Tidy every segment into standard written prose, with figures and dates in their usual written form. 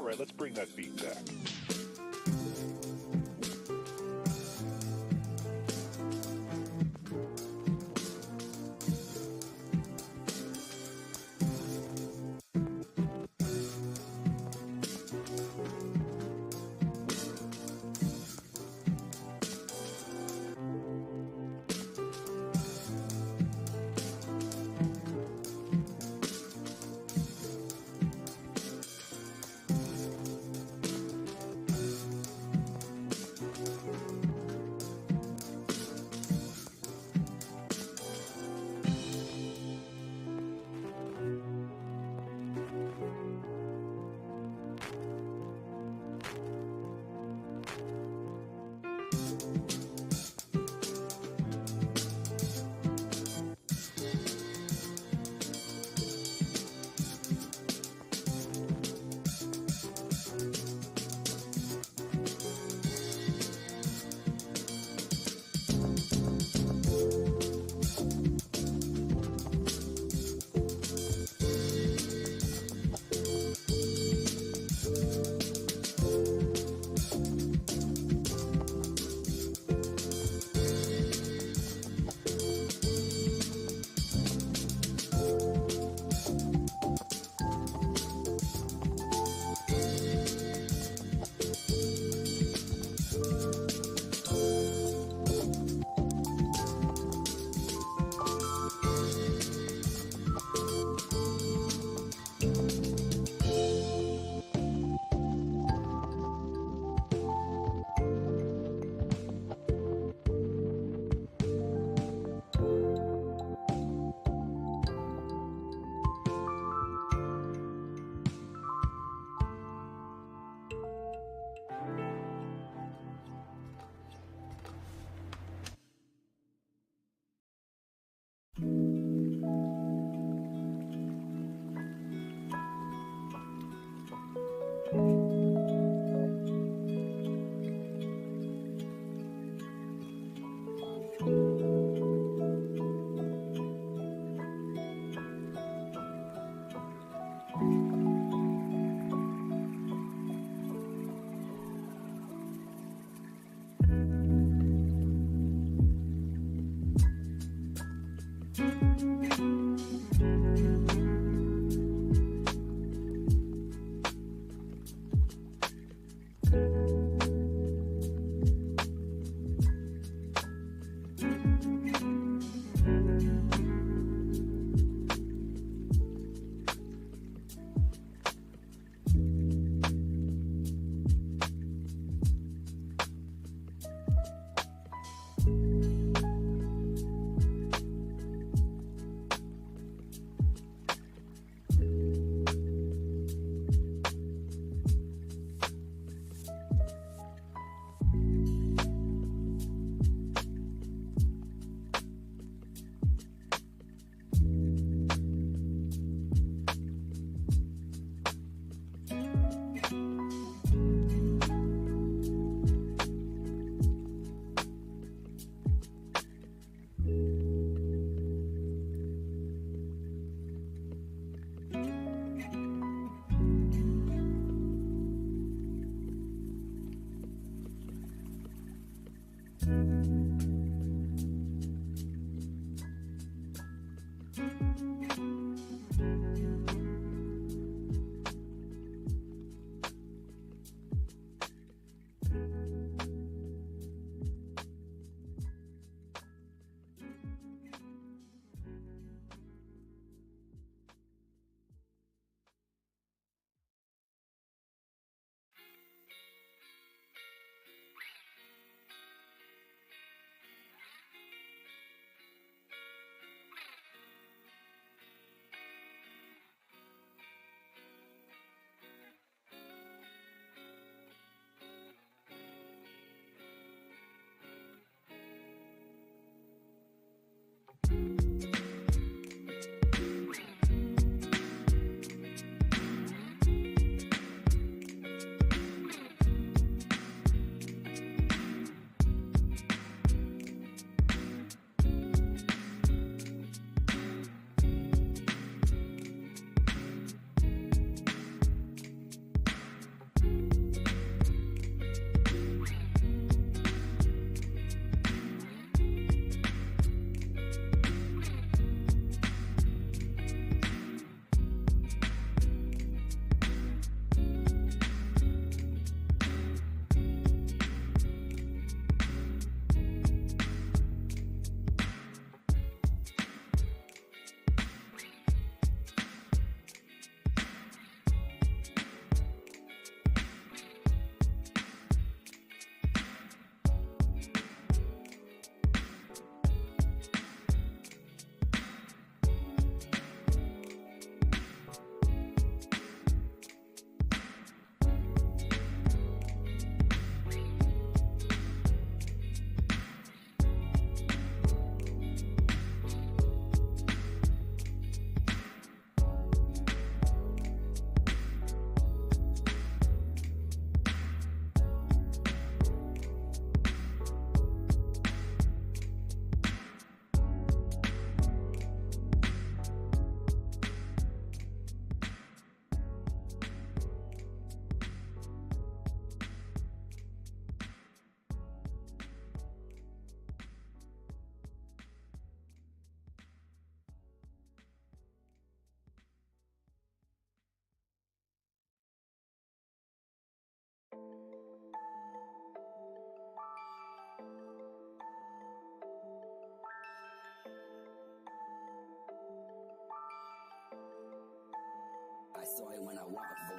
All right, let's bring that beat back. toy when I walk, boy.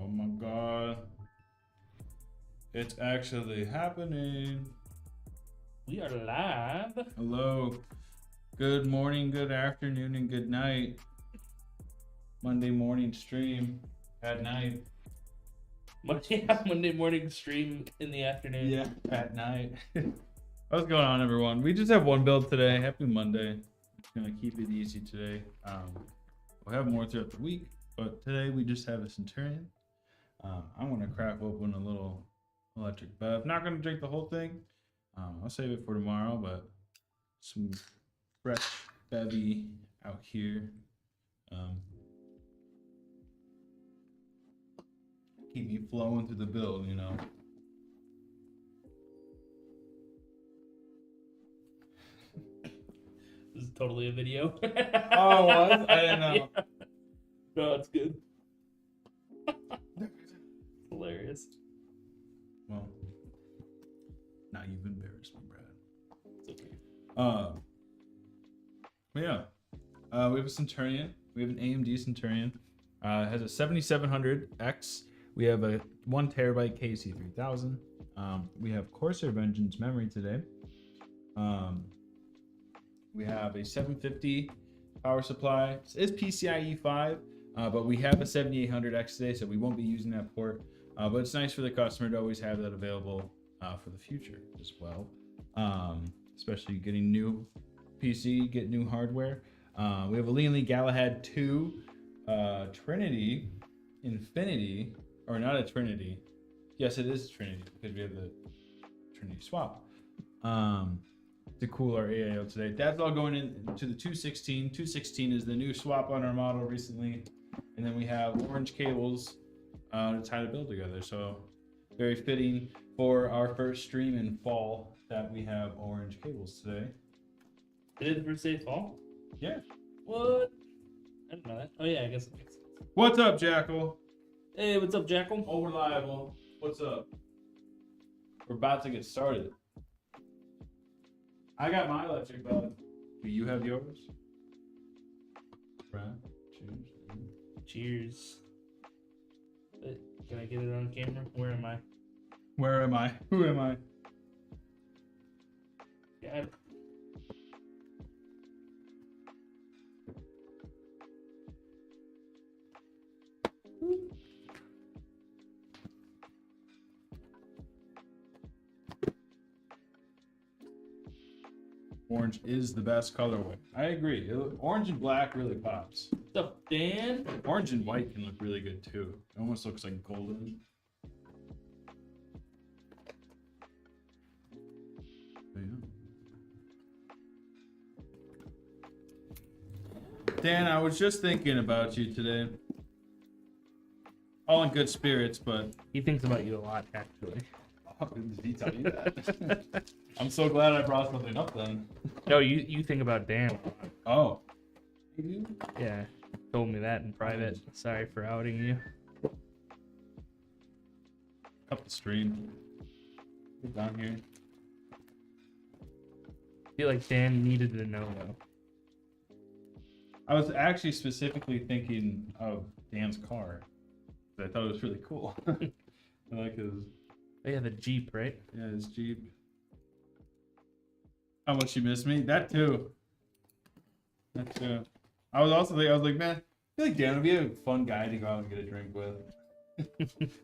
Oh my god. It's actually happening. We are live. Hello. Good morning, good afternoon, and good night. Monday morning stream at night. Monday morning stream in the afternoon. Yeah, at night. What's going on, everyone? We just have one build today. Happy Monday. Just gonna keep it easy today. We'll have more throughout the week, but today we just have a Centurion. I'm gonna crack open a little electric bev. Not gonna drink the whole thing. I'll save it for tomorrow, but some fresh bevy out here. Keep me flowing through the build, you know. This is totally a video. Oh, what? I didn't know. Yeah. No, it's good. Hilarious. Well, now you've embarrassed me, Brad. It's okay. But yeah, we have a Centurion. We have an AMD Centurion. It has a 7700X. We have a 1 terabyte KC3000. We have Corsair Vengeance memory today. We have a 750 power supply. It's PCIe 5, but we have a 7800X today, so we won't be using that port. But it's nice for the customer to always have that available for the future as well. Especially getting new PC, get new hardware. We have a Lean Lee Galahad 2 Trinity Infinity, or not a Trinity. Yes, it is Trinity because we have the Trinity swap. To cool our AIO today. That's all going into the 216. 216 is the new swap on our model recently. And then we have orange cables to tie the build together. So very fitting for our first stream in fall that we have orange cables today. It is the first day of fall? Yeah. What? I didn't know that. Oh yeah, I guess it makes sense. What's up, Jackal? Hey, what's up, Jackal? Oh, reliable. What's up? We're about to get started. I got my electric bed. Do you have yours? Brad, cheers. Cheers. Can I get it on camera? Where am I? Where am I? Who am I? Yeah. Orange is the best colorway. I agree. Orange and black really pops. What's up, Dan? Orange and white can look really good too. It almost looks like golden. But yeah. Dan, I was just thinking about you today. All in good spirits, but He thinks about you a lot, actually. did he tell you that? I'm so glad I brought something up then. No, you think about Dan. Oh. You do? Yeah, told me that in private. Sorry for outing you. Cut the stream. Get down here. I feel like Dan needed to know though. I was actually specifically thinking of Dan's car. I thought it was really cool. I like his. Oh yeah, the Jeep, right? Yeah, his Jeep. How much you miss me? That too. That too. I was also thinking, I was like, man, I feel like Dan would be a fun guy to go out and get a drink with.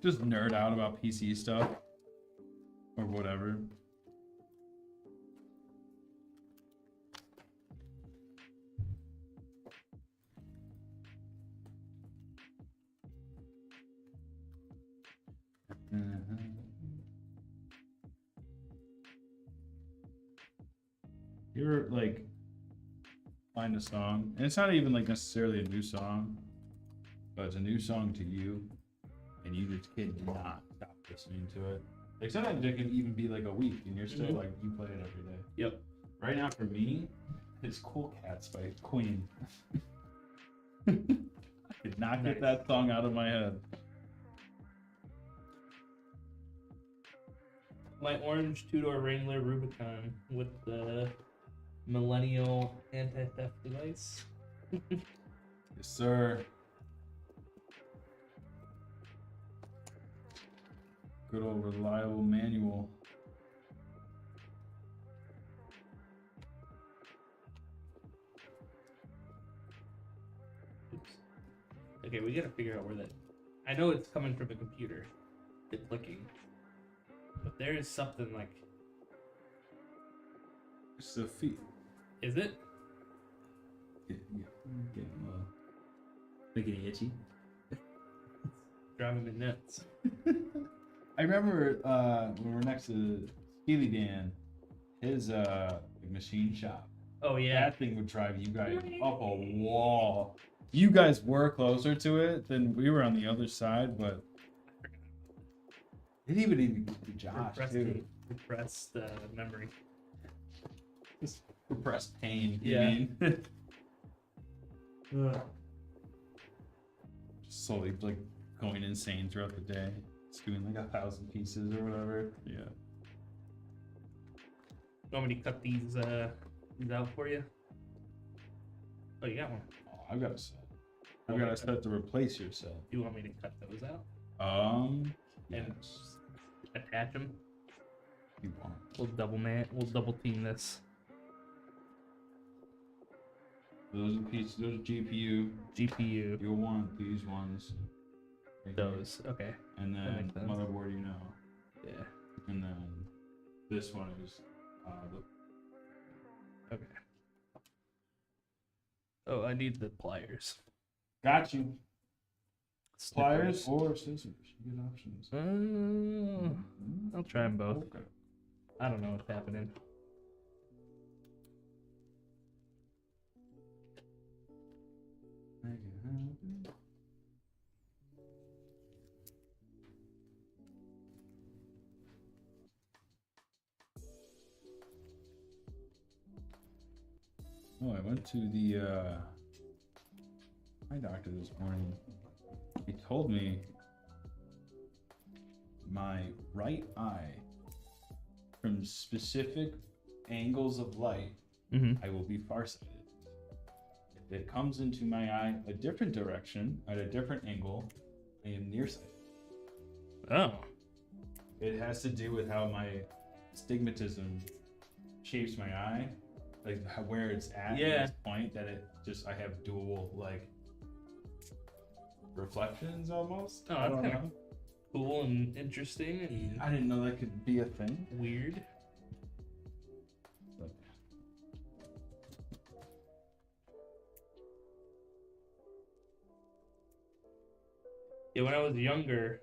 Just nerd out about PC stuff. Or whatever. You ever like find a song, and it's not even like necessarily a new song, but it's a new song to you, and you just cannot stop listening to it. Like sometimes it can even be like a week, and you're still like you play it every day. Yep. Right now for me, it's "Cool Cats" by Queen. I could not get that song out of my head. My orange two-door Wrangler Rubicon with the millennial anti-theft device. Yes, sir. Good old reliable manual. Oops. Okay, we gotta figure out where that. I know it's coming from the computer. It's clicking. But there is something like. It's the feet. Is it? Getting itchy. Driving me nuts. I remember when we were next to Steely Dan, his machine shop. Oh yeah. That thing would drive you guys up a wall. You guys were closer to it than we were on the other side, but it even get to Josh too. Repressed memory. Just repressed pain. Yeah. You mean? Just slowly like going insane throughout the day. It's doing like 1,000 pieces or whatever. Yeah. You want me to cut these out for you? Oh, you got one. Oh, I've got a set. I've got a set to replace your set. Do you want me to cut those out? And Yes. Attach them. You want. We'll double team this. Those are pieces. Those are GPU. GPU. You'll want these ones. Right here. Those. Okay. And that then makes sense. motherboard, you know. Yeah. And then this one is Okay. Oh, I need the pliers. got you. Pliers Snippers. or scissors. You get options. I'll try them both. Okay. I don't know what's happening. Make it happen. Oh, I went to the eye doctor this morning. He told me my right eye, from specific angles of light, Mm-hmm. I will be farsighted. If it comes into my eye a different direction, at a different angle, I am nearsighted. Oh. It has to do with how my stigmatism shapes my eye, like where it's at this point, that it just, I have dual like reflections almost. Oh, I that's don't kinda know. cool and interesting and I didn't know that could be a thing. weird. But Yeah, when I was younger,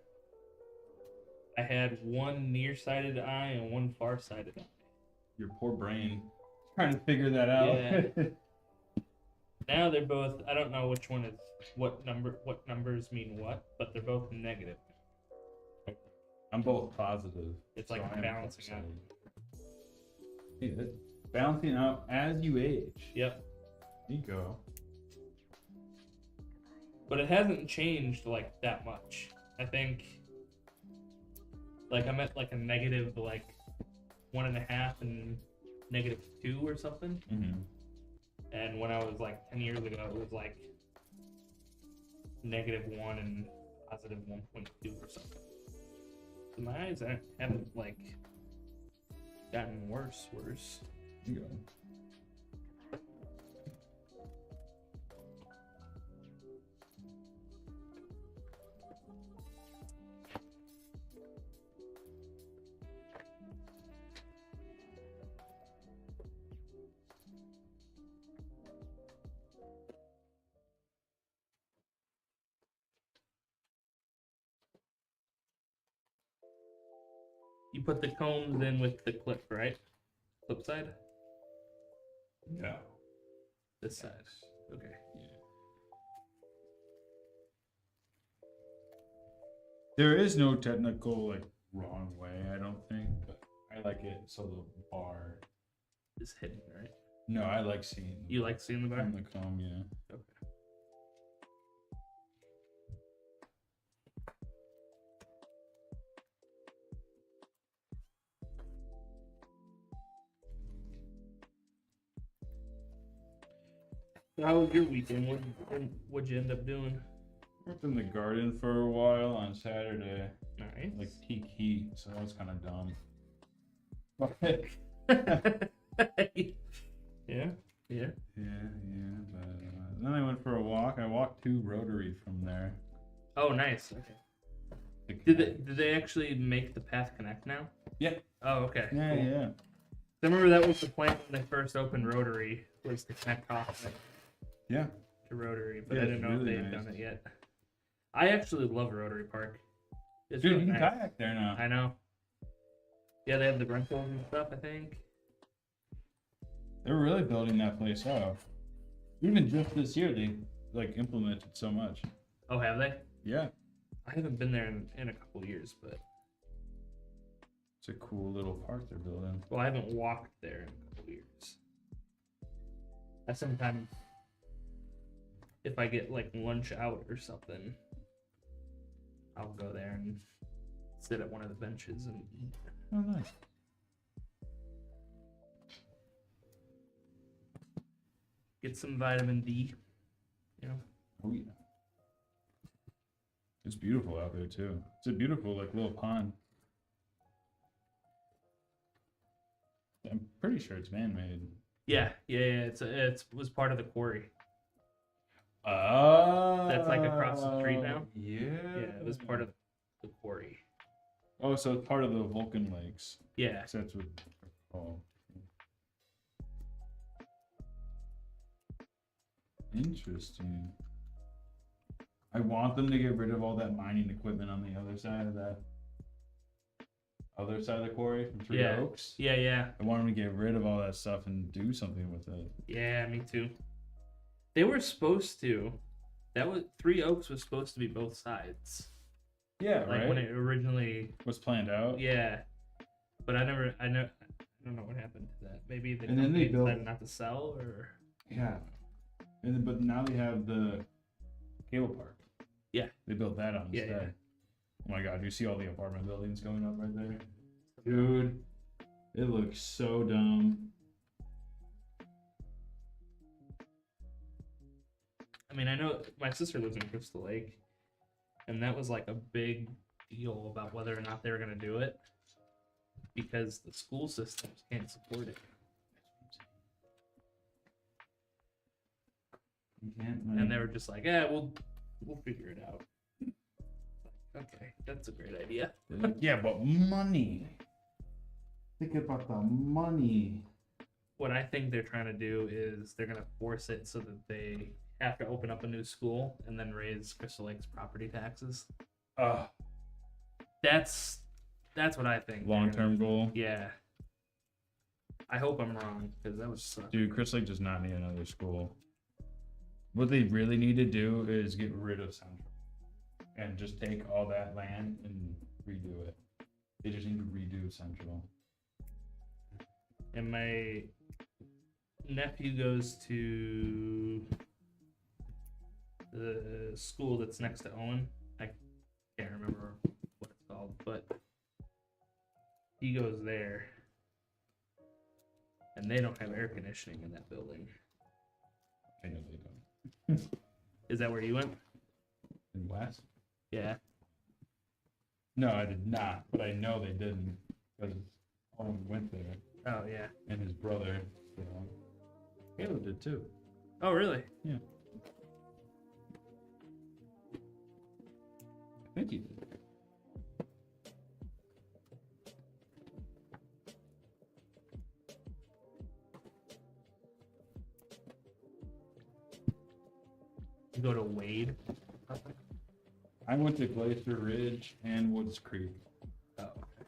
I had one nearsighted eye and one far-sighted eye. Your poor brain trying to figure that out. Yeah. Now they're both. I don't know which one is what numbers mean what, but they're both negative. I'm both positive. It's so like I am balancing out. Yeah, that's balancing out as you age. Yep. There you go. But it hasn't changed like that much. I think. Like I'm at like a negative like 1.5 and -2 or something. Mm-hmm. And when I was like 10 years ago, it was like -1 and +1.2 or something. So my eyes haven't like gotten worse. There you go. You put the combs in with the clip, right? Clip side? Yeah. This side. Okay. Yeah. There is no technical like wrong way, I don't think, but I like it so the bar. Is hidden, right? No, I like seeing. You like seeing the bar? on the comb, yeah. Okay. So how was your weekend? What'd you end up doing? Worked in the garden for a while on Saturday, Nice. like peak heat, so that was kind of dumb. Yeah. Yeah, but then I went for a walk. I walked to Rotary from there. Oh, nice. Okay. Did they actually make the path connect now? Yeah. Oh, okay. Yeah, Cool. yeah. I remember that was the plan when they first opened Rotary, was to connect off Yeah. to Rotary, but Yeah, I didn't know it's if they really had nice. done it yet. I actually love Rotary Park. It's Dude, really you can nice. kayak there now. I know. Yeah, they have the rentals and stuff, I think. They're really building that place up. Even just this year, they like implemented so much. Oh, have they? Yeah. I haven't been there in a couple of years, but It's a cool little park they're building. well, I haven't walked there in a couple of years. I sometimes, if I get like lunch out or something, I'll go there and sit at one of the benches and eat. Oh, nice. Get some vitamin D. You know. Oh, yeah. It's beautiful out there, too. It's a beautiful, like, little pond. I'm pretty sure it's man-made. Yeah. It was part of the quarry. Oh. That's, like, across the street now? Yeah. Yeah, it was part of the quarry. Oh, so it's part of the Vulcan Lakes. Yeah. So that's what they're called. Interesting. I want them to get rid of all that mining equipment on the other side of that. Other side of the quarry from Three Yeah. Oaks. Yeah. I want them to get rid of all that stuff and do something with it. Yeah, me too. They were supposed to. That was Three Oaks was supposed to be both sides. Yeah, Like right. when it originally. Was planned out. Yeah, but I don't know what happened to that. Maybe the And then they company built- decided not to sell, or Yeah. And then, but now they have the cable park. Yeah. They built that on Yeah, instead. Oh my god, do you see all the apartment buildings going up right there? Dude, it looks so dumb. I mean, I know my sister lives in Crystal Lake, and that was like a big deal about whether or not they were going to do it because the school systems can't support it. You can't, And they were just like, "Yeah, we'll figure it out." Okay, that's a great idea. yeah, but money. Think about the money. What I think they're trying to do is they're going to force it so that they have to open up a new school and then raise Crystal Lake's property taxes. That's what I think. Long-term goal. Yeah. I hope I'm wrong because that would suck. Dude, Crystal Lake does not need another school. What they really need to do is get rid of Central and just take all that land and redo it. They just need to redo Central. And my nephew goes to the school that's next to Owen. I can't remember what it's called, but he goes there. And they don't have air conditioning in that building. I know they don't. Is that where you went? In West? Yeah. No, I did not, but I know they didn't because Owen went there Oh, yeah. and his brother, you know. Caleb did too. Oh, really? Yeah. I think he did. You go to Wade? I went to Glacier Ridge and Woods Creek. Oh, okay.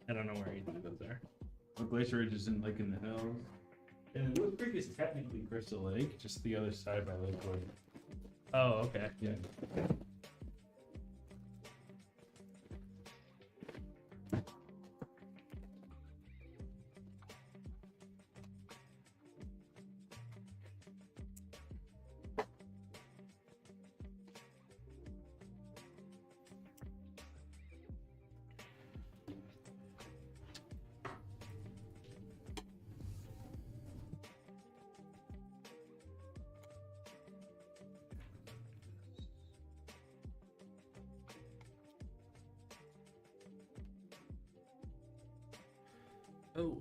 I don't know where either of those are. But Glacier Ridge is in the hills. And Woods Creek is technically Crystal Lake, just the other side by Lakewood. Oh, okay. Yeah. Oh.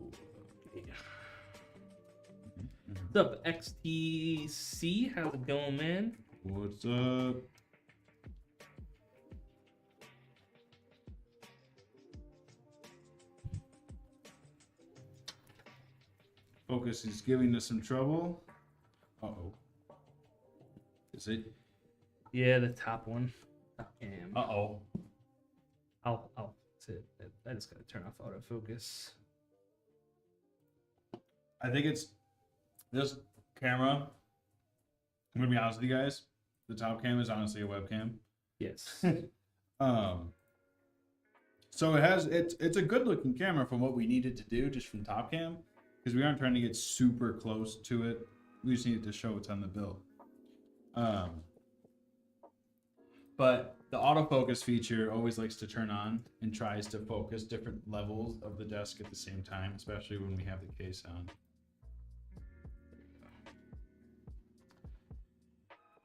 Okay. What's up, XTC? How's it going, man? What's up? Focus is giving us some trouble. Uh-oh. Is it? Yeah, the top one. Top cam. Uh-oh. I'll sit. I just gotta turn off autofocus. I think it's this camera. I'm gonna be honest with you guys. The top cam is honestly a webcam. Yes. So it's a good looking camera from what we needed to do just from top cam, because we aren't trying to get super close to it. We just needed to show what's on the build. But the autofocus feature always likes to turn on and tries to focus different levels of the desk at the same time, especially when we have the case on.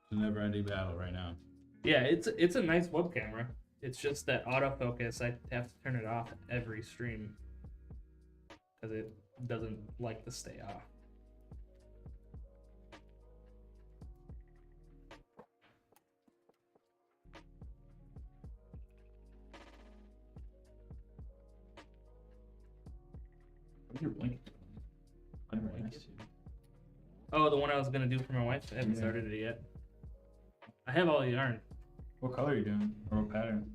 It's a never-ending battle right now. Yeah, it's a nice web camera. It's just that autofocus. I have to turn it off every stream because it doesn't like to stay off. What's your blanket? Oh, the one I was gonna do for my wife. I haven't started it yet. I have all the yarn. What color are you doing? Or what pattern?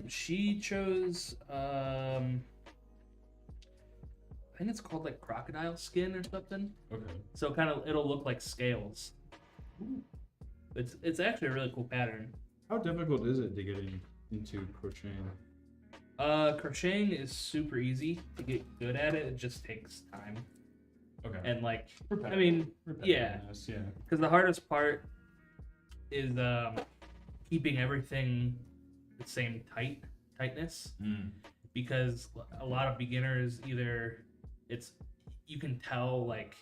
She chose I think it's called like crocodile skin or something. Okay. So kind of it'll look like scales. Ooh. It's actually a really cool pattern. How difficult is it to get into crocheting? Crocheting is super easy. To get good at it, it just takes time. Okay. And like, I mean, yeah, because the hardest part is keeping everything the same tightness. Because a lot of beginners either you can tell like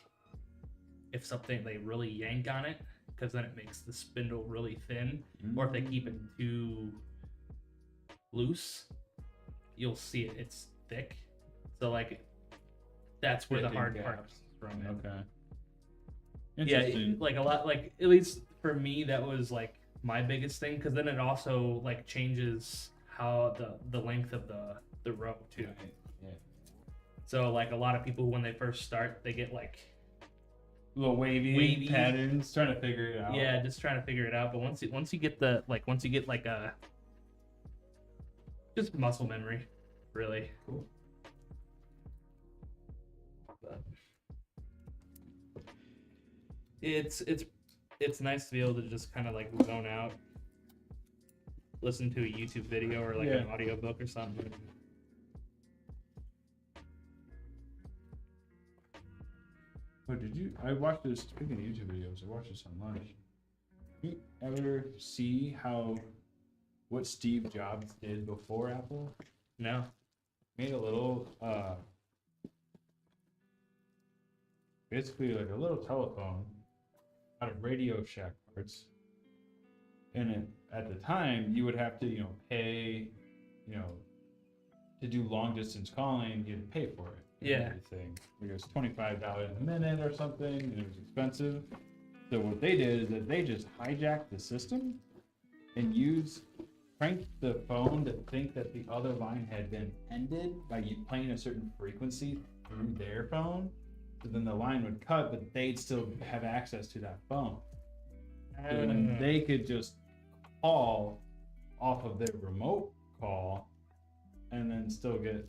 if something they really yank on it, because then it makes the spindle really thin, or if they keep it too loose, you'll see it's thick. So like that's where the hard part is from it. Okay. Yeah, like a lot, like at least for me that was like my biggest thing, because then it also like changes how the length of the row too. Right. Yeah. So like a lot of people when they first start, they get like little wavy patterns, trying to figure it out. Yeah, just trying to figure it out. But once you get like a just muscle memory, really. Cool. But it's nice to be able to just kind of like zone out, listen to a YouTube video or like an audiobook or something. But I watched this, speaking of YouTube videos, I watched this online. Did you ever see what Steve Jobs did before Apple? No. Made a little, basically like a little telephone out of Radio Shack parts. And at the time, you would have to, pay, to do long distance calling, you'd pay for it. Yeah. Everything. It was $25 a minute or something, and it was expensive. So what they did is that they just hijacked the system and cranked the phone to think that the other line had been ended by you playing a certain frequency through their phone. So then the line would cut, but they'd still have access to that phone. So then they could just call off of their remote call and then still get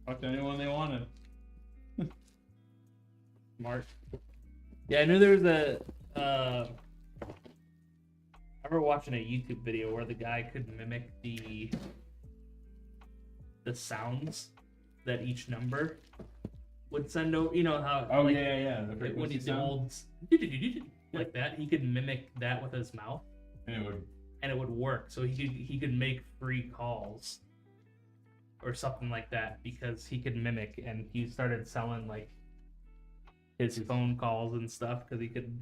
talk to anyone they wanted. Smart. Yeah, I knew there was I remember watching a YouTube video where the guy could mimic the sounds that each number would send over. You know how? Oh like, yeah. The when frequency the sound. old like that, he could mimic that with his mouth, And it would work. So he could make free calls or something like that because he could mimic, and he started selling like his phone calls and stuff because he could.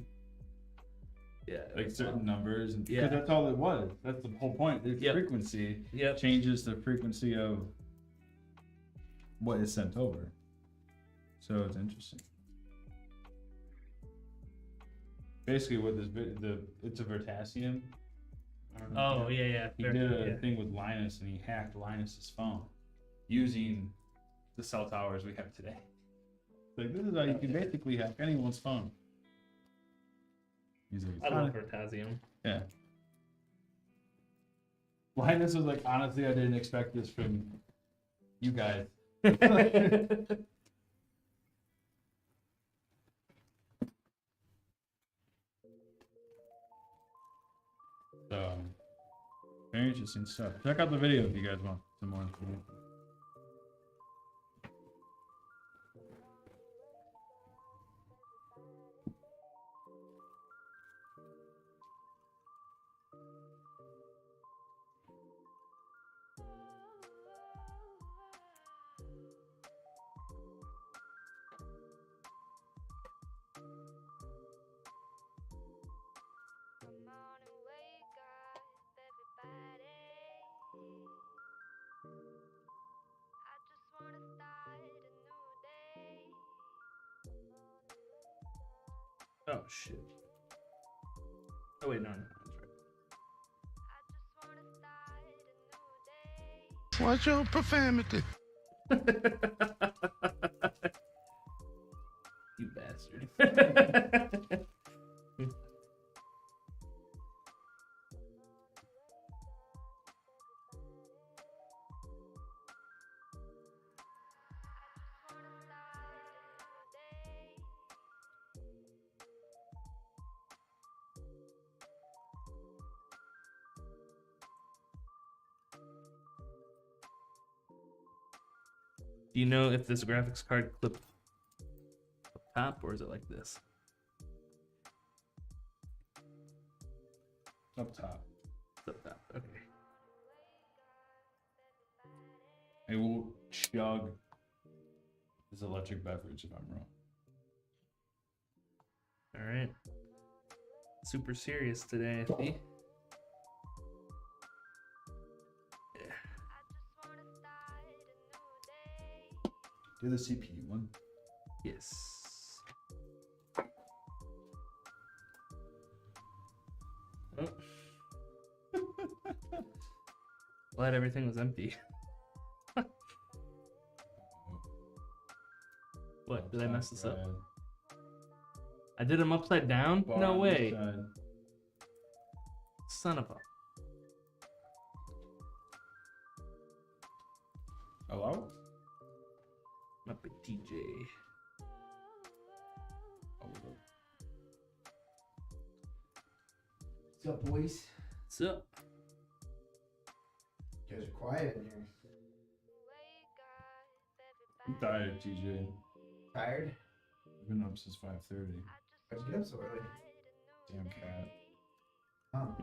Yeah, like certain numbers, and Yeah. because that's all it was. That's the whole point. The Yep. frequency Yep. changes the frequency of what is sent over. So it's interesting. Basically, what it's a Vertasium. I don't know. Oh yeah. He did a thing with Linus, and he hacked Linus's phone using the cell towers we have today. Like, this is how you can basically hack anyone's phone. He's like, I love Vertasium. yeah. Linus was like, honestly, I didn't expect this from you guys. So, very interesting stuff. Check out the video if you guys want some more information. Oh shit. Oh wait, no, that's right. What's your profanity? You bastard. Do you know if this graphics card clip up top or is it like this? Up top. It's up top. Okay. I will chug this electric beverage if I'm wrong. All right. Super serious today, I think. Do the CPU one. Yes. Oh. Glad everything was empty. What? Did I mess this up? I did him upside down? Bar No on way. this side. Son of a. Hello? My big TJ. What's up, boys? What's up? You guys are quiet in here. I'm tired, TJ. Tired? I've been up since 5:30. Why'd you get up so early? Damn cat. Oh.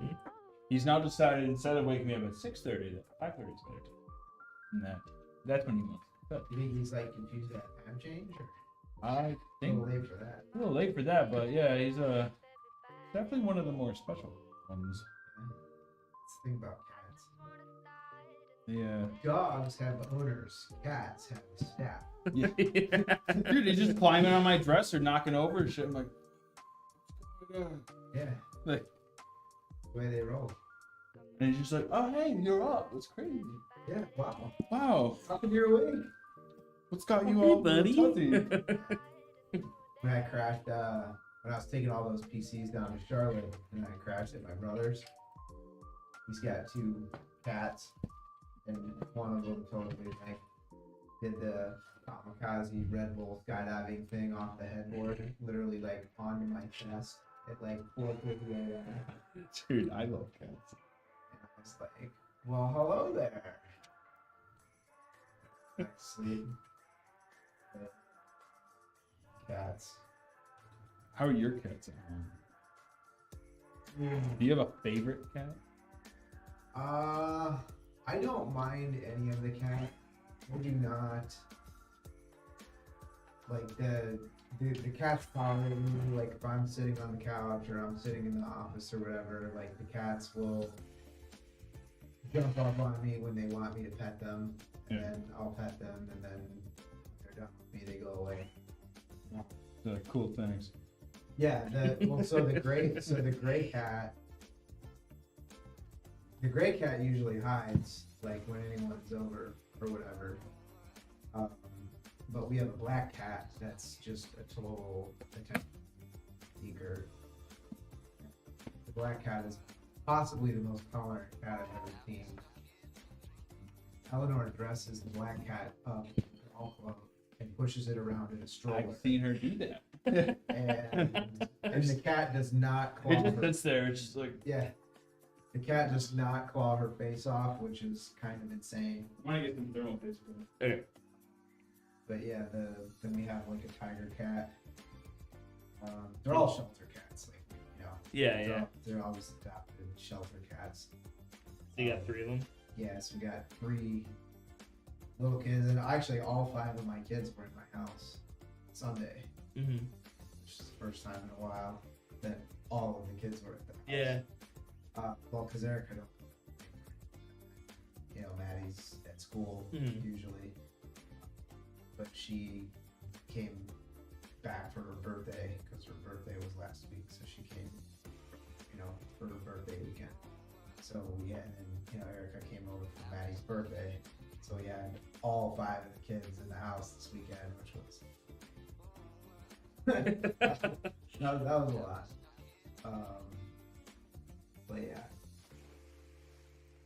He's now decided instead of waking me up at 6:30, that 5:30 is better. And that's when he wants. But You think he's like confused at time change? Or I a think little late for that? a little late for that, but yeah, he's definitely one of the more special ones. Let's think about cats. Yeah. Dogs have owners. Cats have staff. Yeah. Dude, he's just climbing on my dresser, knocking over and shit. I'm like, what's going on? Yeah, Like, the way they roll. and he's just like, oh hey, you're up. That's crazy. Yeah, wow. Wow. How come you're awake? What's got you Hey, all buddy. fuzzy? When I crashed, when I was taking all those PCs down to Charlotte, and I crashed at my brother's, he's got 2 cats, and one of them totally like did the kamikaze Red Bull skydiving thing off the headboard, literally like onto my chest. It like flipped with the air, and Dude, I love cats. I was like, "Well, hello there." Back to sleep. But cats. How are your cats at home? Do you have a favorite cat? I don't mind any of the cat. I do not like the cats follow me. Like if I'm sitting on the couch or I'm sitting in the office or whatever, like the cats will jump up on me when they want me to pet them, and Yeah. then I'll pet them, and then they're done with me. They go away. The cool things. Yeah, so the gray cat usually hides like when anyone's over or whatever. But we have a black cat that's just a total attention seeker. The black cat is possibly the most tolerant cat I've ever seen. Eleanor dresses the black cat up in all clothes and pushes it around in a stroller. I've seen her do that. And the cat does not claw It just her. sits there. It's just like, Yeah. The cat does not claw her face off, which is kind of insane. I want to get some thermal face. Okay. But yeah, then we have like a tiger cat. They're all shelter cats, like you know. Yeah. They're all just adopted shelter cats. So you got 3 of them? Yeah, so we got 3 little kids, and actually all 5 of my kids were in my house Sunday, Mm-hmm. which is the first time in a while that all of the kids were at the house. Yeah. Well, because Erica don't. You know, Maddie's at school Mhm. usually, but she came back for her birthday because her birthday was last week, so she came, you know, for her birthday weekend. So yeah, and then you know Erica came over for Maddie's birthday, so we had all 5 of the kids in the house this weekend, which was that was a lot. But yeah,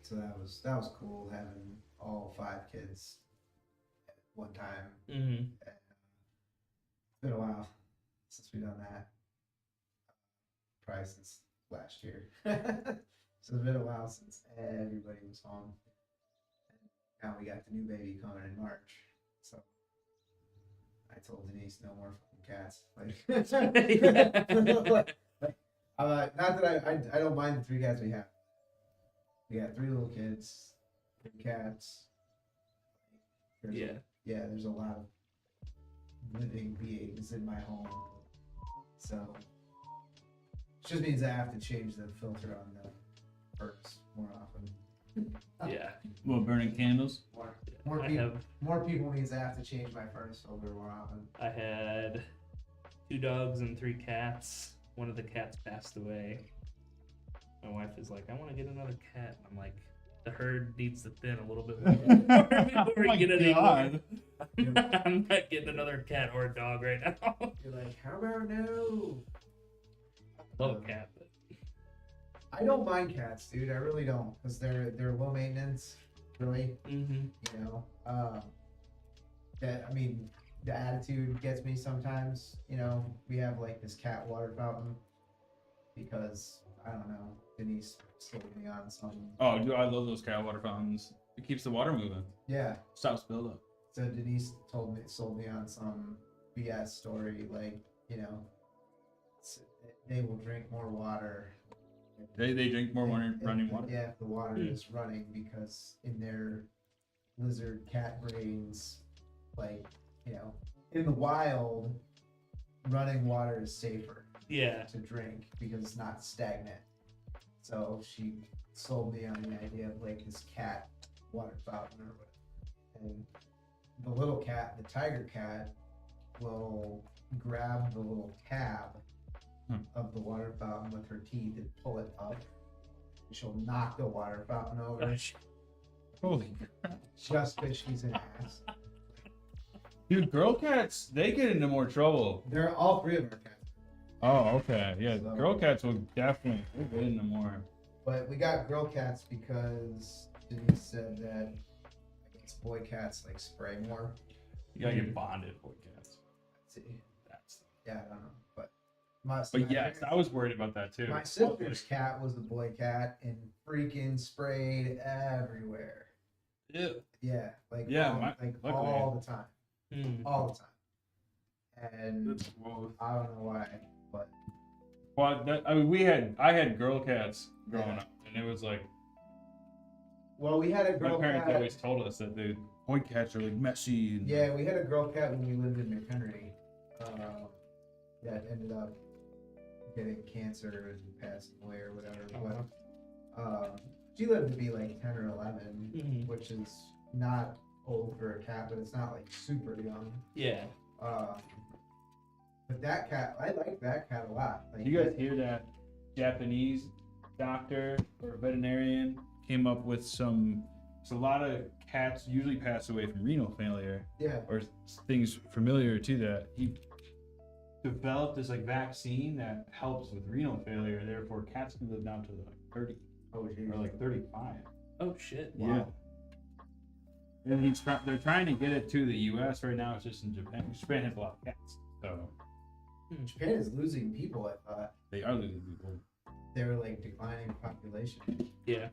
so that was cool having all 5 kids at one time. Mm-hmm. It's been a while since we've done that. Probably since last year. So it's been a while since everybody was home. And now we got the new baby coming in March. So I told Denise no more fucking cats. I'm like, not that I don't mind the 3 cats we have. We got 3 little kids, 3 cats. There's a lot of living beings in my home. So it just means I have to change the filter on the birds more often. Yeah. Well, burning candles. More people means I have to change my furnace filter more often. I had 2 dogs and 3 cats. One of the cats passed away. My wife is like, I want to get another cat. I'm like, the herd needs to thin a little bit more before we get any more. I'm not getting another cat or a dog right now. You're like, how about no? Love a cat, but I don't mind cats, dude. I really don't, because they're low maintenance, really. You know, that I mean, the attitude gets me sometimes. You know, we have like this cat water fountain because I don't know, Denise sold me on some. Oh, dude, I love those cat water fountains. It keeps the water moving. Yeah. Stops buildup. So Denise sold me on some BS story, like, you know, they will drink more water. They drink more running water. Yeah, if the water is running, because in their lizard cat brains, like, you know, in the wild, running water is safer to drink because it's not stagnant. So she sold me on the idea of like this cat water fountain or whatever. And the little cat, the tiger cat, will grab the little tab of the water fountain with her teeth and pull it up. She'll knock the water fountain over. Holy crap. Just because she's an ass. Dude, girl cats, they get into more trouble. They're all three of our cats. Oh, okay. Yeah, So- girl cats will definitely get into more. But we got girl cats because Denise said that I guess boy cats like spray more. You gotta get bonded, boy cats. Let's see. That's. Yeah, I don't know. But But yes, I was worried about that too. my sister's cat was a boy cat and freaking sprayed everywhere. Ew. Yeah, like luckily. all the time. All the time. And That's gross. I don't know why, but Well, I mean, I had girl cats growing up, and it was like well, we had a my girl parents cat. always told us that the boy cats are like messy. And, Yeah, we had a girl cat when we lived in McHenry. That ended up getting cancer and passing away or whatever. But she lived to be like 10 or 11, which is not old for a cat, but it's not like super young. Yeah. But that cat, I like that cat a lot. Like, Do you guys hear that Japanese doctor or veterinarian came up with some? So a lot of cats usually pass away from renal failure Yeah. or things familiar to that. He developed this like vaccine that helps with renal failure. Therefore, cats can live down to like 30 Oh, geez. or like 35. Oh shit. Yeah. And they're trying to get it to the U.S. right now. It's just in Japan. Japan has a lot of cats, so Japan is losing people, I thought. they are losing people. They were like declining population. Yeah.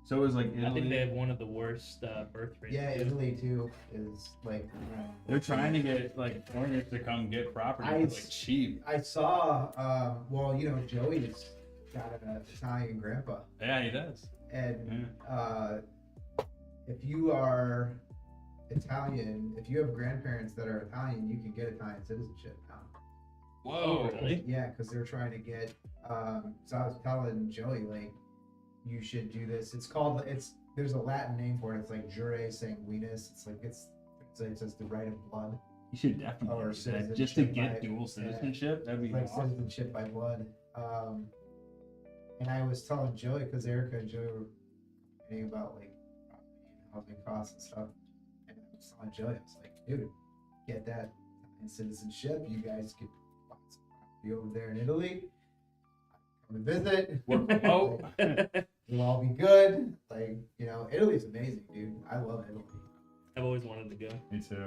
So it was like I think Italy. they have one of the worst birth rates. Yeah, too. Italy too is like. They're trying to get like foreigners to come get property for like cheap. I saw, well, you know, Joey's got an Italian grandpa. Yeah, he does. And if you are Italian, if you have grandparents that are Italian, you can get Italian citizenship now. Whoa. Really? Yeah, because they're trying to get. So I was telling Joey, like, you should do this. It's called. There's a Latin name for it. It's like jure sanguinis. It's like it says the right of blood. You should definitely Or do that just to citizenship get by- dual citizenship. That'd be Like awesome. citizenship by blood. And I was telling Joey, because Erica and Joey were complaining about like property and housing costs and stuff. And I was telling Joey, I was like, dude, get that Italian citizenship. You guys could buy some property over there in Italy. Come and visit. Work remote. It'll all be good. Like, you know, Italy's amazing, dude. I love Italy. I've always wanted to go. Me too.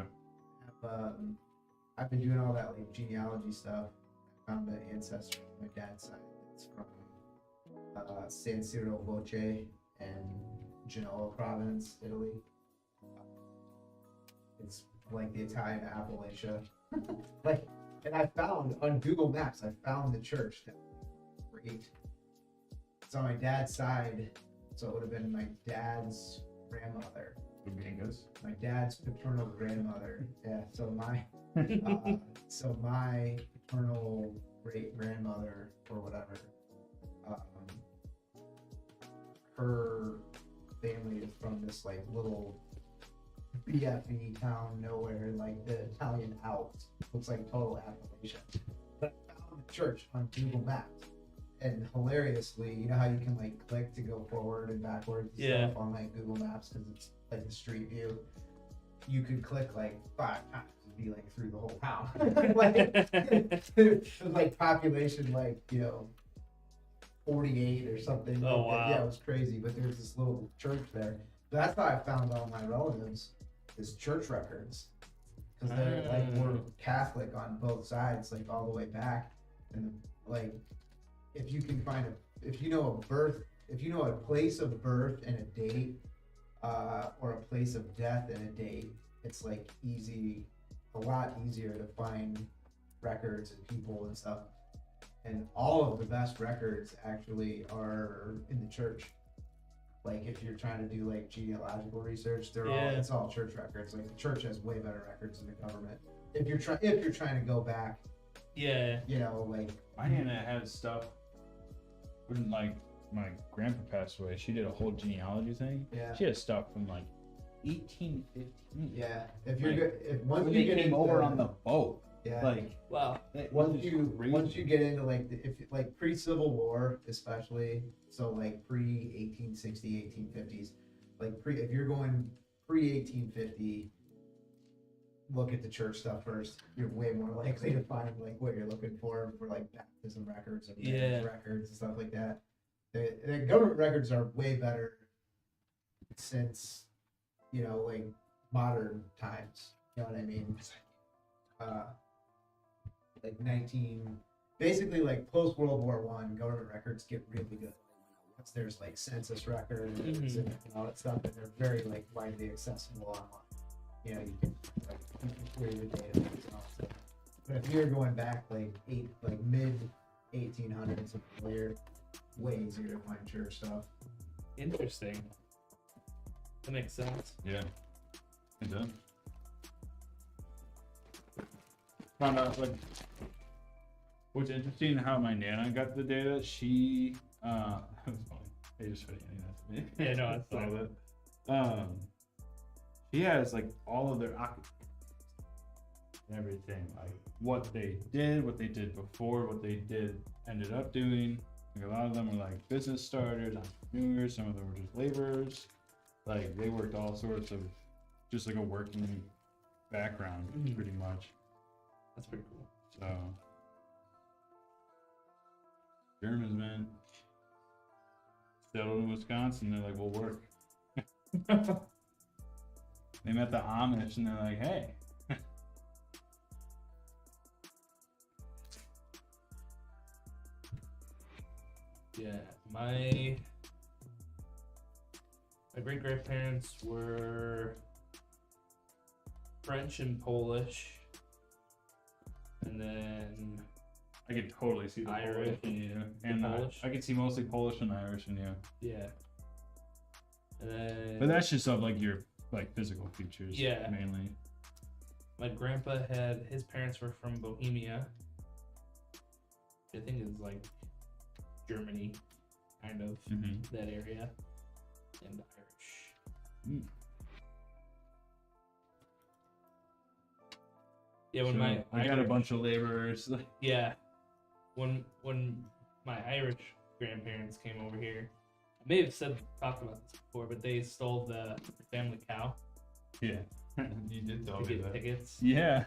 I've been doing all that like genealogy stuff. I found the ancestor on my dad's side. It's from San Siro Voce and Genoa province, Italy. It's like the Italian Appalachia. Like, and I found on Google Maps, I found the church that was great. It's on my dad's side, so it would have been my dad's grandmother. My dad's paternal grandmother. Yeah, so my my paternal great grandmother or whatever, her family is from this like little BFE town nowhere, like the Italian Alps. Looks like total Appalachia. But I found the church on Google Maps. And hilariously, you know how you can like click to go forward and backwards and Yeah. stuff on like Google Maps because it's like the street view. You could click like 5 times and be like through the whole town. Like population, like, 48 or something. Oh, like that. wow. Yeah, it was crazy. But there's this little church there. But that's how I found all my relatives, is church records, because they're like we're Catholic on both sides, like all the way back. And like, if you can find if you know a place of birth and a date, or a place of death and a date, it's like a lot easier to find records and people and stuff. And all of the best records actually are in the church. Like if you're trying to do like genealogical research, it's all church records. Like the church has way better records than the government. If you're trying to go back, like My nana had stuff when like my grandpa passed away. She did a whole genealogy thing. Yeah. She had stuff from like 1815. yeah. If you're Like, good, once when you they get came into over on the boat. yeah. Like Wow. once you get into like like pre-Civil War especially, so like pre-1860, 1850s, like if you're going pre-1850, look at the church stuff first. You're way more likely to find like what you're looking for like baptism records and marriage records and stuff like that. The government records are way better since like modern times. You know what I mean? Like basically like post World War I, government records get really good. There's like census records and all that stuff, and they're very like widely accessible online. You can query the data and all that stuff. But if you're going back like mid 1800s and earlier, way easier to find church stuff. Interesting. That makes sense. Yeah. It does. Found out like what's interesting how my nana got the data. She that was funny. They just put it in. Yeah, no, it's fine. She has like all of their everything, like what they did before, what they ended up doing. Like a lot of them are like business starters, entrepreneurs. Some of them were just laborers. Like they worked all sorts of just like a working background, pretty much. That's pretty cool. So Germans, man, settled in Wisconsin. They're like, we'll work. They met the Amish, and they're like, hey. Yeah, my great grandparents were French and Polish, and then I could totally see the Irish. Polish in you, and Polish. I could see mostly Polish and Irish in you. Yeah, and then But that's just of like your like physical features, Yeah. mainly. my grandpa had his parents were from Bohemia, which I think is like Germany, kind of that area, and Irish. Yeah, when So, I got a bunch of laborers. Yeah, when my Irish grandparents came over here, I may have talked about this before, but they stole the family cow Yeah, you did tell to me get that. tickets, Yeah,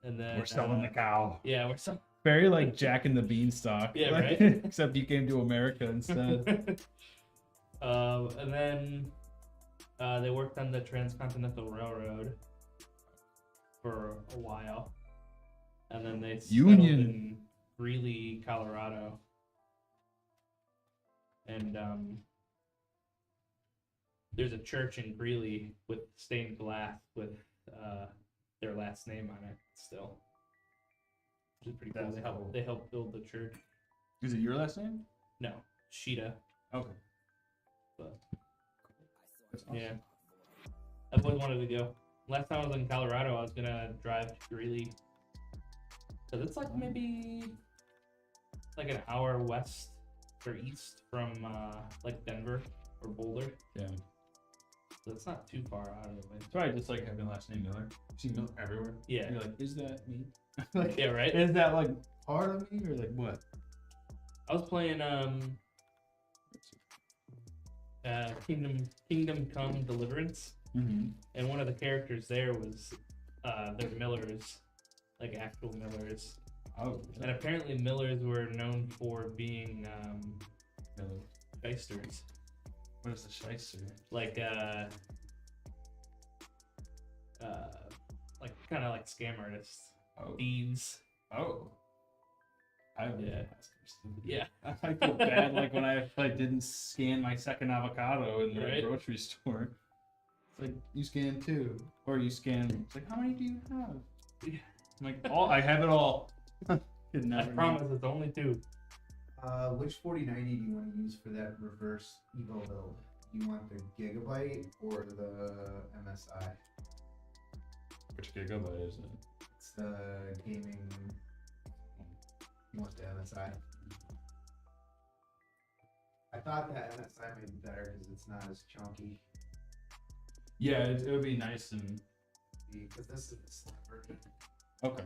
and then we're selling the cow. Yeah, we're selling. Very like Jack and the Beanstalk. Yeah, like, right? Except you came to America instead. And then they worked on the Transcontinental Railroad for a while, and then they settled Union. in Greeley, Colorado, and there's a church in Greeley with stained glass with their last name on it still, which is pretty cool. That's cool. They helped build the church. Is it your last name? No, Sheeta, Okay. but That's awesome. yeah, I've always wanted to go. Last time I was in Colorado, I was gonna drive to Greeley, cause it's like maybe like an hour west or east from like Denver or Boulder. Yeah. So it's not too far out of the way. It's probably just like having last name Miller. You see Miller everywhere. Yeah. You're like, is that me? Like, Yeah, right? is that like part of me or like what? I was playing Kingdom Come Deliverance. Mm-hmm. and one of the characters there was they're millers, like actual millers. Oh, And apparently millers were known for being shysters, what is the shyster? like kind of like scam artists, Oh, thieves. oh. Yeah. Yeah. I feel bad like when I didn't scan my second avocado in the Right. grocery store. It's like you scan 2, or you scan. It's like, how many do you have? I'm like, I have it all. Could I never know. promise it's only 2. Which 4090 do you want to use for that reverse Evo build? You want the Gigabyte or the MSI? Which gigabyte is it? It's the gaming. You want the MSI? I thought that MSI might be better because it's not as chunky. Yeah, it would be nice and Because this is the slim version. okay.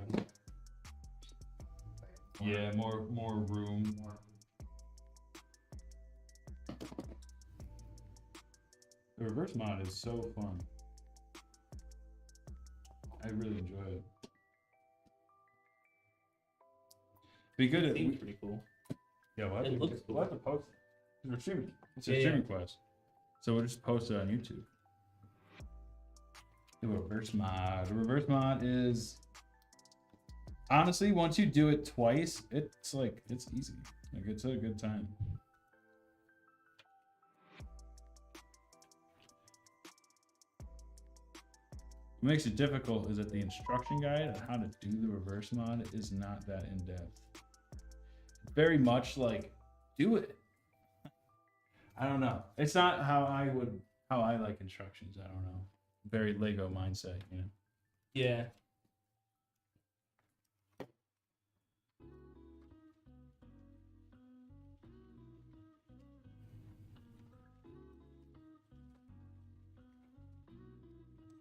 Yeah, more room. More. The reverse mod is so fun. I really enjoy it. Be good at Seems pretty cool. yeah. We'll have, It to, looks we'll have to post it. We're streaming. It's a Yeah, streaming quest, so we'll just post it on YouTube. The reverse mod. The reverse mod is honestly, once you do it twice, it's easy. Like it's a good time. What makes it difficult is that the instruction guide on how to do the reverse mod is not that in depth. Very much like, do it. I don't know. It's not how I like instructions. I don't know. Very Lego mindset, you know. Yeah.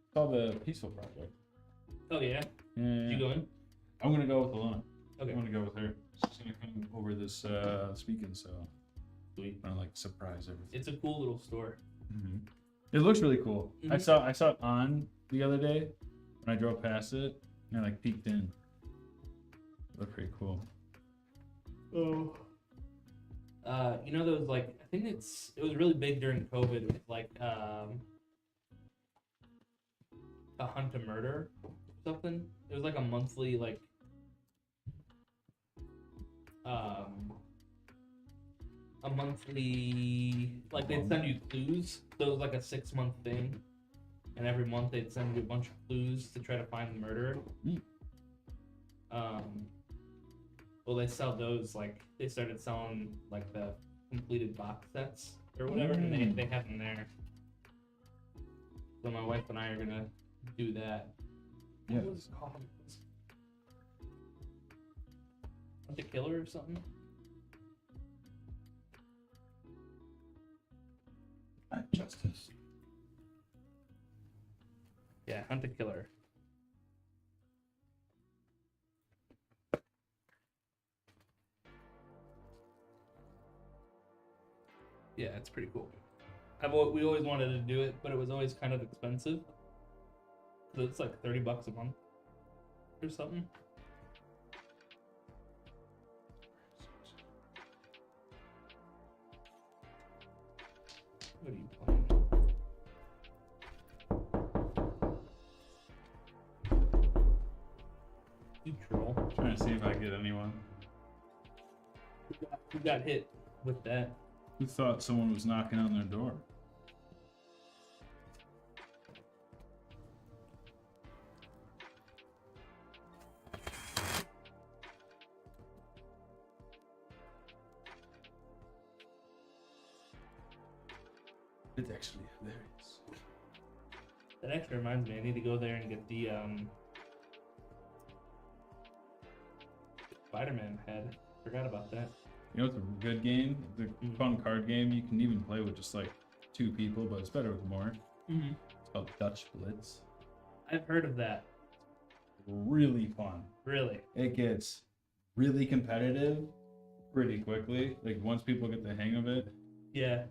It's all the Peaceful Project. Oh yeah. Yeah. You going? I'm gonna go with Alana. Okay. I'm gonna go with her. She's gonna come over this weekend, so Sweet. I'm gonna like surprise everything. It's a cool little store. Mm-hmm. It looks really cool. I Mhm. saw it on the other day when I drove past it, and I like peeked in. It looked pretty cool. Oh. You know those like I think it was really big during COVID with like a hunt to murder or something. It was like a monthly like they'd send you clues. So it was like a 6-month thing. And every month they'd send you a bunch of clues to try to find the murderer. Mm. Well, they sell those like they started selling like the completed box sets or whatever, and they have them there. So my wife and I are gonna do that. Yeah. What was it called? Hunt the Killer or something? Justice. Yeah, Hunt the Killer. Yeah, it's pretty cool. We always wanted to do it, but it was always kind of expensive. So it's like $30 a month or something. What are you playing? You troll. Trying to see if I get anyone. Who got hit with that? Who thought someone was knocking on their door? It's actually hilarious. That actually reminds me, I need to go there and get the Spider-Man head. Forgot about that. You know, it's a good game. It's a fun card game. You can even play with just like 2 people, but it's better with more. Mm-hmm. It's called Dutch Blitz. I've heard of that. Really fun. Really? It gets really competitive pretty quickly. Like once people get the hang of it, Yeah.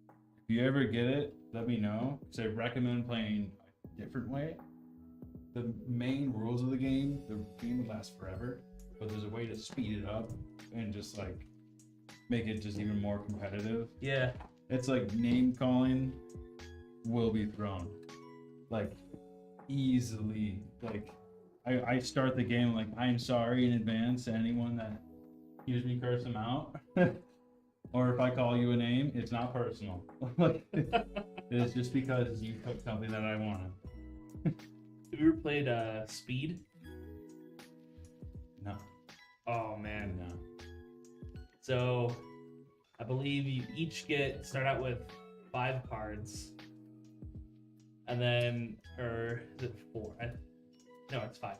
if you ever get it, let me know, because I recommend playing a different way. The main rules of the game would last forever, but there's a way to speed it up and just like make it just even more competitive. Yeah. It's like name calling will be thrown, like easily. Like I start the game like, I'm sorry in advance to anyone that hears me curse them out. Or if I call you a name, it's not personal. It's just because you took something that I wanted. Have you ever played Speed? No. Oh man. No. So I believe you each start out with 5 cards. And then, or is it 4? No, it's 5.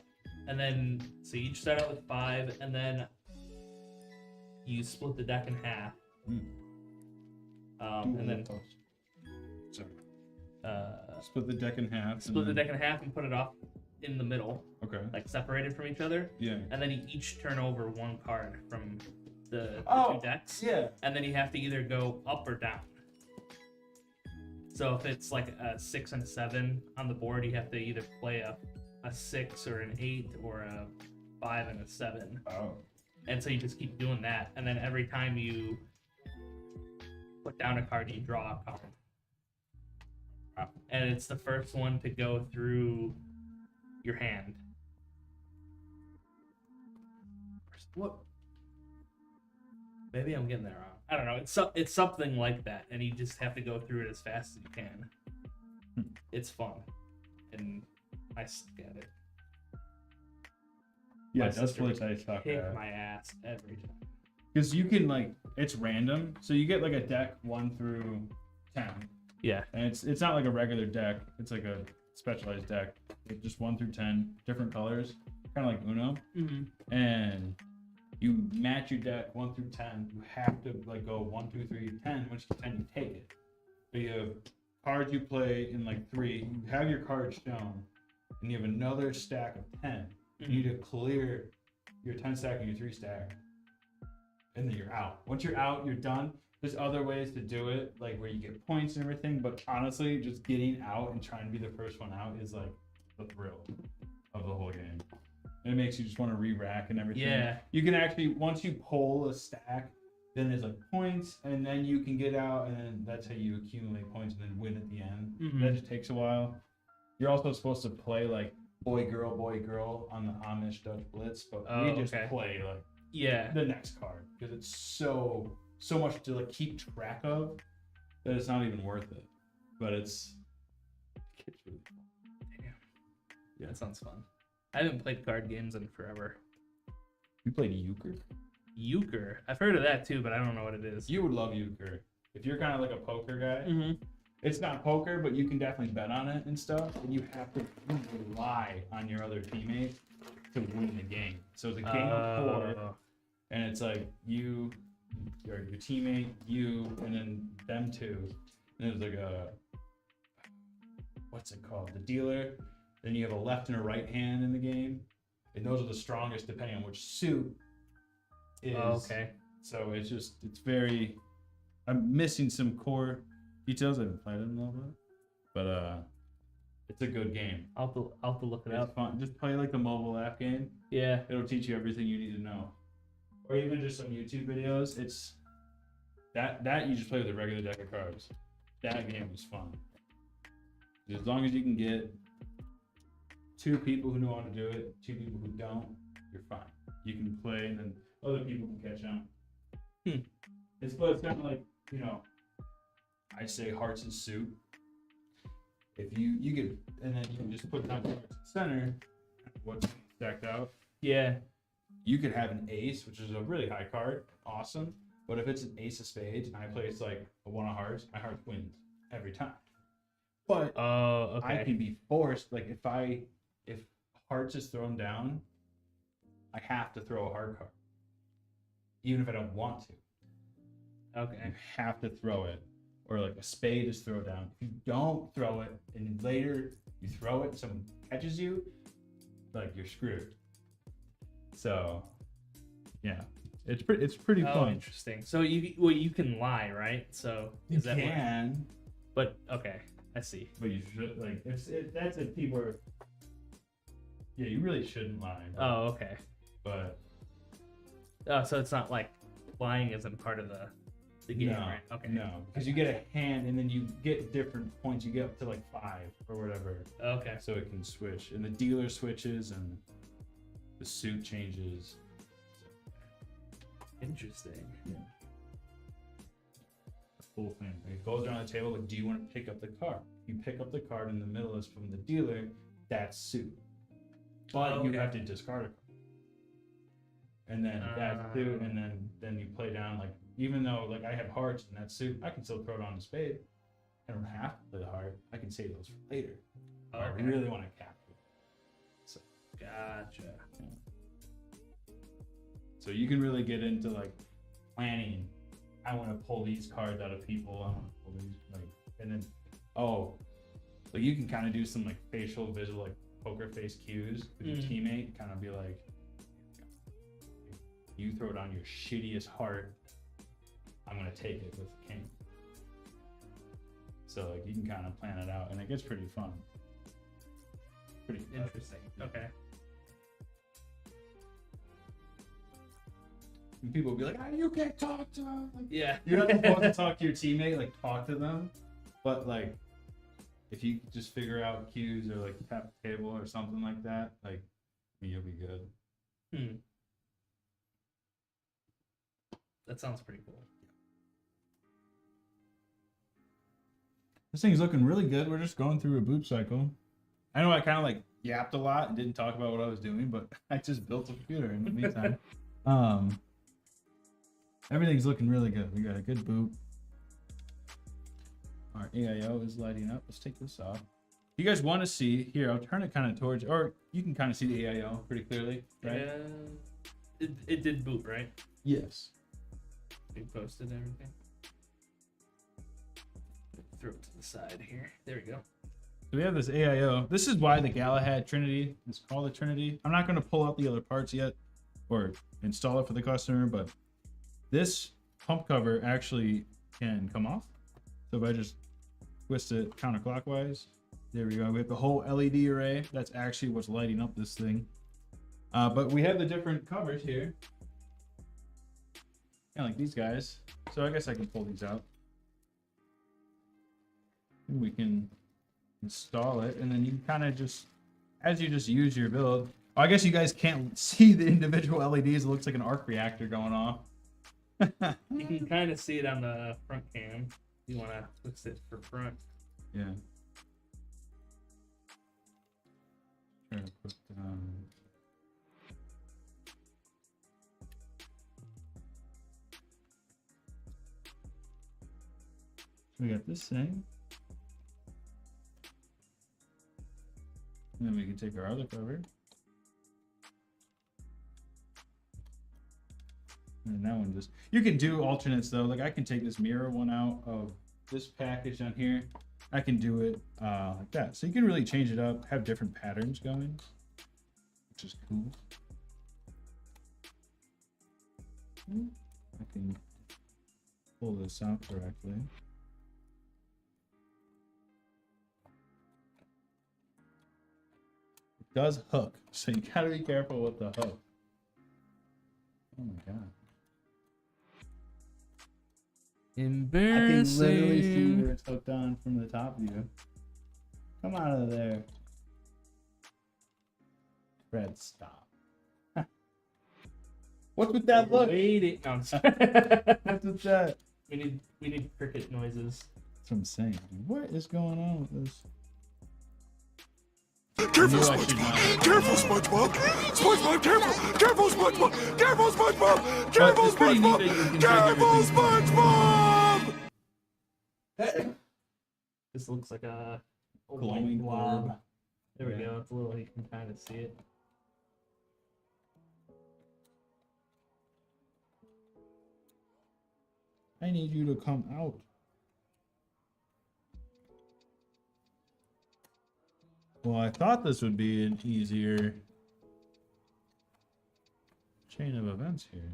And then, so you each start out with 5, and then you split the deck in half. And then Sorry. Split the deck in half. split the deck in half and put it off in the middle, Okay. like separated from each other. Yeah. And then you each turn over 1 card from the 2 decks. Yeah. And then you have to either go up or down. So if it's like a 6 and a 7 on the board, you have to either play a 6 or an 8 or a 5 and a 7. Oh. And so you just keep doing that. And then every time you put down a card, you draw a card. Wow. And it's the first one to go through your hand. What? Maybe I'm getting that wrong. I don't know. It's something like that, and you just have to go through it as fast as you can. It's fun, and I suck at it. Yeah, My that's sister what I suck Kick at. my ass every time. Because you can like, it's random, so you get like a deck 1 through 10, Yeah. and it's not like a regular deck. It's like a specialized deck. It's just 1 through 10, different colors, kind of like Uno. Mm-hmm. And you match your deck 1 through 10. You have to like go 1, 2, 3, 10. Once you 10, you take it. So you have cards you play in like 3. You have your cards shown, and you have another stack of 10. You need to clear your 10 stack and your 3 stack, and then you're out. Once you're out, you're done. There's other ways to do it, like where you get points and everything, but honestly, just getting out and trying to be the first one out is like the thrill of the whole game. And it makes you just want to re-rack and everything. Yeah. You can actually, once you pull a stack, then there's like points, and then you can get out, and then that's how you accumulate points and then win at the end. Mhm. That just takes a while. You're also supposed to play like boy girl on the Amish Dutch Blitz, but we just okay. play like Yeah. the next card because it's so much to like keep track of that it's not even worth it. But it's really fun. Damn. Yeah, that sounds fun. I haven't played card games in forever. You played euchre? Euchre. I've heard of that too, but I don't know what it is. You would love euchre if you're kind of like a poker guy. Mm-hmm. It's not poker, but you can definitely bet on it and stuff, and you have to rely on your other teammate to win the game. So it's a game of 4, and it's like you, your teammate, you, and then them 2. And there's like a, what's it called? The dealer. Then you have a left and a right hand in the game, and those are the strongest depending on which suit is. Oh, okay. So it's very. I'm missing some core details. I haven't played it in a little bit, but it's a good game. I'll have to look it It's up. fun. Just play like the mobile app game. Yeah. It'll teach you everything you need to know, or even just some YouTube videos. It's that you just play with a regular deck of cards. That game was fun. As long as you can get 2 people who know how to do it, 2 people who don't, you're fine. You can play, and then other people can catch on. It's kind of like, I say hearts and suit. If you get, and then you can just put down cards in the center, what's stacked out. Yeah. You could have an ace, which is a really high card, awesome. But if it's an ace of spades and I place like a 1 of hearts, my heart wins every time. But Oh, okay. I can be forced, like if hearts is thrown down, I have to throw a heart card, even if I don't want to. Okay. You have to throw it, or like a spade is thrown down. If you don't throw it, and later you throw it, and someone catches you, like you're screwed. So, yeah, it's pretty Oh, fun. interesting. So you can lie, right? So You is that can. But okay, I see. But you should like that's if people are. Yeah, you really shouldn't lie. Oh, okay. But Oh, so it's not like lying isn't part of the game, no, right? Okay. no, because you get a hand and then you get different points. You get up to like 5 or whatever, Okay. so it can switch, and the dealer switches and the suit changes. Interesting. Yeah. The full thing. It goes around the table. Like, do you want to pick up the card? You pick up the card in the middle is from the dealer. That's suit. But you have to discard a card. And then that suit, and then you play down, like, even though like I have hearts in that suit, I can still throw down a spade. I don't have to play the heart. I can save those for later. Okay. I really want to capture. So Gotcha. So you can really get into like planning. I want to pull these cards out of people. I want to pull these, like, and then like you can kind of do some like facial, visual, like poker face cues with your teammate. Kind of be like, you throw down your shittiest heart, I'm gonna take it with the king. So like you can kind of plan it out, and it gets pretty fun. Pretty Interesting. Okay. And people will be like, you can't talk to them. Like, Yeah. you're not supposed to talk to your teammate, like talk to them. But like, if you just figure out cues or like tap the table or something like that, like, you'll be good. That sounds pretty cool. This thing's looking really good. We're just going through a boot cycle. I know I kind of like yapped a lot and didn't talk about what I was doing, but I just built a computer in the meantime. Everything's looking really good. We got a good boot. Our AIO is lighting up. Let's take this off. You guys want to see here? I'll turn it kind of towards, or you can kind of see the AIO pretty clearly, right? It did boot, right? Yes. We posted everything. Throw it to the side here. There we go. So we have this AIO. This is why the Galahad Trinity is called the Trinity. I'm not going to pull out the other parts yet or install it for the customer, but this pump cover actually can come off. So if I just twist it counterclockwise, there we go. We have the whole LED array. That's actually what's lighting up this thing. But we have the different covers here. Kind of like these guys. So I guess I can pull these out. And we can install it, and then you kind of just, as you just use your build. I guess you guys can't see the individual LEDs. It looks like an arc reactor going off. You can kind of see it on the front cam. You want to fix it for front. Yeah. Try to put we got this thing. And then we can take our other cover. And that one just, you can do alternates though. Like I can take this mirror one out of this package on here. I can do it like that. So you can really change it up, have different patterns going, which is cool. I can pull this out correctly. It does hook, so you gotta be careful with the hook. Oh my god. Embarrassing. I can literally see where it's hooked on from the top view. Come out of there. Fred, stop. What's with that look? Wait, no, I'm sorry. What's with that? We need cricket noises. That's what I'm saying. What is going on with this? Careful, SpongeBob! Careful, SpongeBob! SpongeBob, careful! Careful, SpongeBob! Careful, SpongeBob! Careful, it's pretty neat that you SpongeBob! can Careful, take SpongeBob! This looks like a Glowing blob. orb. There we Yeah. go. It's a little. You can kind of see it. I need you to come out. Well, I thought this would be an easier chain of events here.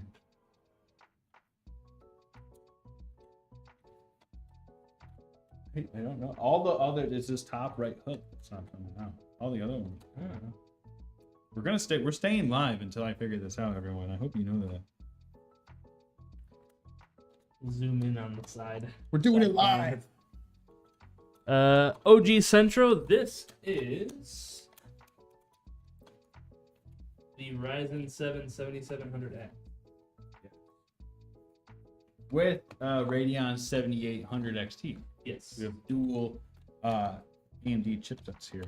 I don't know. All the other, it's this top right hook that's not coming out. All the other ones, I don't know. We're staying live until I figure this out, everyone. I hope you know that. Zoom in on the side. We're doing Side it live. OG Central. This is the Ryzen 7 7700X. With Radeon 7800 XT. Yes. We have dual AMD chipsets here.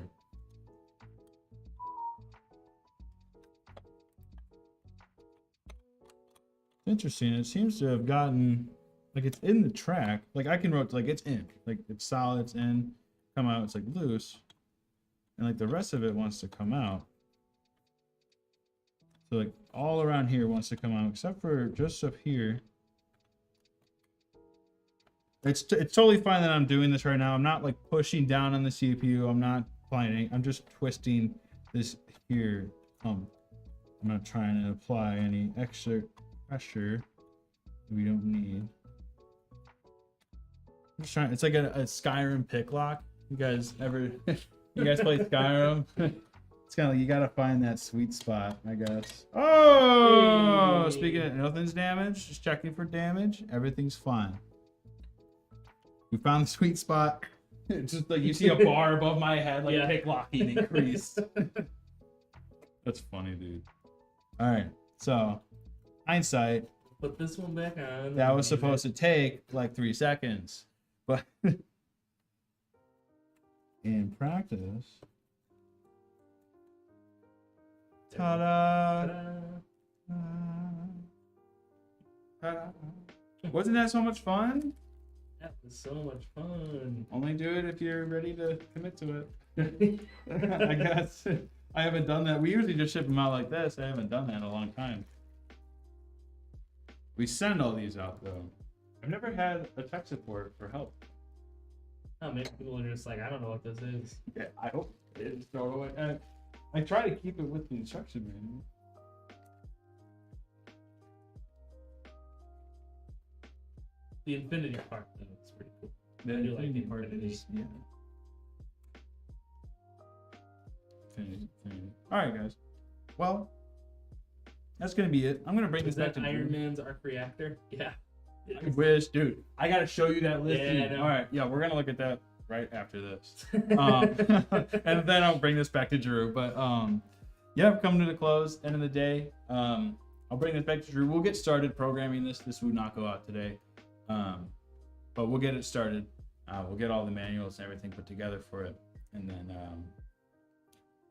Interesting. It seems to have gotten, like, it's in the track. Like, I can rotate, like, it's in. Like, it's solid, it's in. Come out, it's, like, loose. And, like, the rest of it wants to come out. So, like, all around here wants to come out, except for just up here. It's totally fine that I'm doing this right now. I'm not, like, pushing down on the CPU. I'm not applying. I'm just twisting this here. I'm not trying to apply any extra pressure we don't need. I'm just trying. It's like a Skyrim pick lock. You guys ever? You guys play Skyrim? It's kind of like you gotta find that sweet spot, I guess. Oh, Hey. Speaking of nothing's damaged, just checking for damage. Everything's fine. We found the sweet spot. It's just like you see a bar above my head, like Yeah. pick locking increased. That's funny, dude. All right, so hindsight, Put this one back on. that was supposed to take like 3 seconds, but in practice, ta-da! Ta-da. Wasn't that so much fun? That was so much fun. Only do it if you're ready to commit to it. I guess I haven't done that. We usually just ship them out like this. I haven't done that in a long time. We send all these out though. I've never had a tech support for help. Oh, maybe people are just like, I don't know what this is. Yeah, I hope they just throw it away. I try to keep it with the instruction manual. The Infinity part, though, it's pretty cool. The I do like the Infinity part Infinity. is, yeah. Infinity. All right, guys. Well, that's gonna be it. I'm gonna bring Is this back that to Iron Drew. Man's arc reactor? Yeah. It I is. wish, dude. I gotta show you that list. Yeah, dude. I know. All right, yeah, we're gonna look at that right after this, and then I'll bring this back to Drew. But yeah, we're coming to the close, end of the day. I'll bring this back to Drew. We'll get started programming this. This would not go out today, but we'll get it started. We'll get all the manuals and everything put together for it, and then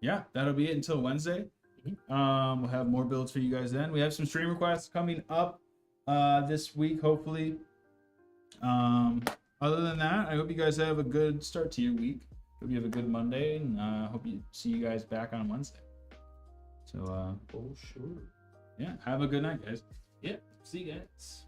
yeah, that'll be it until Wednesday. We'll have more builds for you guys then. We have some stream requests coming up this week, hopefully. Other than that, I hope you guys have a good start to your week. Hope you have a good Monday, and hope you see you guys back on Wednesday. So Oh, sure. yeah, have a good night, guys. Yep. See you guys.